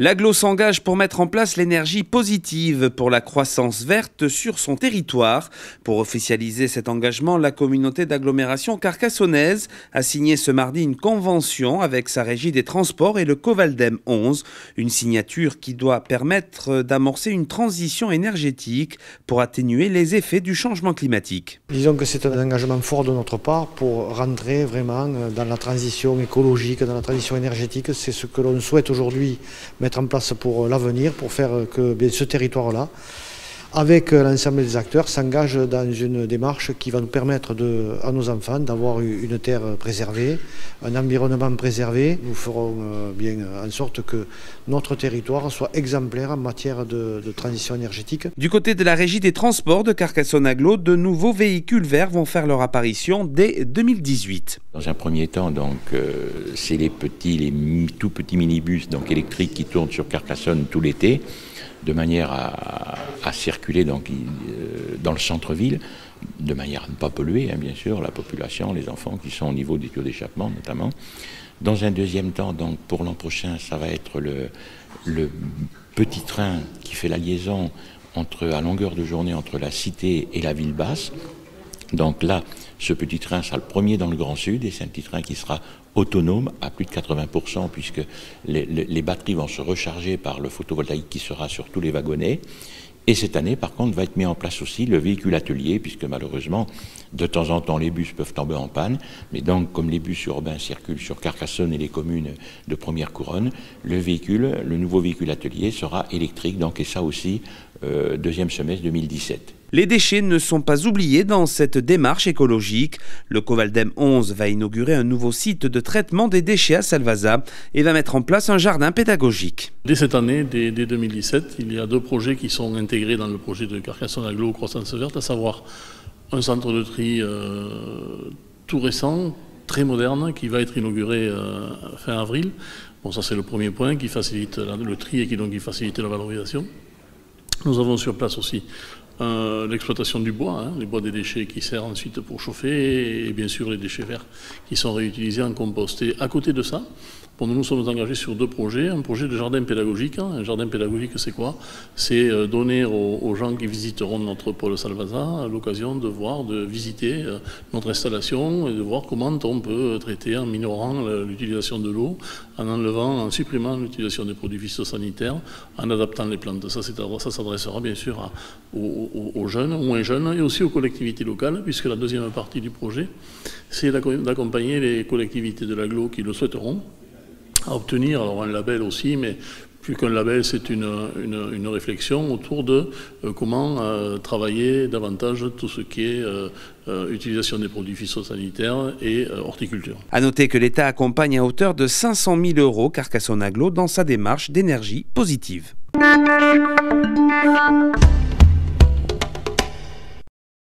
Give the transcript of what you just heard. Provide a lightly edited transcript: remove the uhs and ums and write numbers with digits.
L'Agglo s'engage pour mettre en place l'énergie positive pour la croissance verte sur son territoire. Pour officialiser cet engagement, la communauté d'agglomération carcassonnaise a signé ce mardi une convention avec sa régie des transports et le Covaldem 11. Une signature qui doit permettre d'amorcer une transition énergétique pour atténuer les effets du changement climatique. Disons que c'est un engagement fort de notre part pour rentrer vraiment dans la transition écologique, dans la transition énergétique. C'est ce que l'on souhaite aujourd'hui mettre en place pour l'avenir, pour faire que ce territoire-là, avec l'ensemble des acteurs, s'engage dans une démarche qui va nous permettre à nos enfants d'avoir une terre préservée, un environnement préservé. Nous ferons bien en sorte que notre territoire soit exemplaire en matière de transition énergétique. Du côté de la régie des transports de Carcassonne-Agglo, de nouveaux véhicules verts vont faire leur apparition dès 2018. Dans un premier temps, c'est les tout petits minibus électriques qui tournent sur Carcassonne tout l'été, de manière à circuler dans le centre-ville, de manière à ne pas polluer, bien sûr, la population, les enfants qui sont au niveau des tuyaux d'échappement notamment. Dans un deuxième temps, pour l'an prochain, ça va être le petit train qui fait la liaison à longueur de journée entre la cité et la ville basse. Donc là, ce petit train sera le premier dans le Grand Sud et c'est un petit train qui sera autonome à plus de 80% puisque les batteries vont se recharger par le photovoltaïque qui sera sur tous les wagonnets. Et cette année, par contre, va être mis en place aussi le véhicule atelier, puisque malheureusement, de temps en temps, les bus peuvent tomber en panne. Mais donc, comme les bus urbains circulent sur Carcassonne et les communes de première couronne, le nouveau véhicule atelier sera électrique, et ça aussi, deuxième semestre 2017. Les déchets ne sont pas oubliés dans cette démarche écologique. Le Covaldem 11 va inaugurer un nouveau site de traitement des déchets à Salvasa et va mettre en place un jardin pédagogique. Dès cette année, dès 2017, il y a deux projets qui sont intégrés dans le projet de Carcassonne-Agglo Croissance Verte, à savoir un centre de tri tout récent, très moderne, qui va être inauguré fin avril. Bon, ça c'est le premier point qui facilite le tri et qui facilite la valorisation. Nous avons sur place aussi l'exploitation du bois, les bois des déchets qui servent ensuite pour chauffer et bien sûr les déchets verts qui sont réutilisés en compost. Et à côté de ça, nous nous sommes engagés sur deux projets. Un projet de jardin pédagogique. Un jardin pédagogique, c'est quoi? C'est donner aux gens qui visiteront notre pôle Salvasa l'occasion de visiter notre installation et de voir comment on peut traiter en minorant l'utilisation de l'eau, en supprimant l'utilisation des produits phytosanitaires, en adaptant les plantes. Ça s'adressera bien sûr aux jeunes, aux moins jeunes et aussi aux collectivités locales, puisque la deuxième partie du projet, c'est d'accompagner les collectivités de l'agglo qui le souhaiteront à obtenir un label aussi, mais plus qu'un label, c'est une réflexion autour de comment travailler davantage tout ce qui est utilisation des produits phytosanitaires et horticulture. À noter que l'État accompagne à hauteur de 500 000 € Carcassonne-Agglo dans sa démarche d'énergie positive.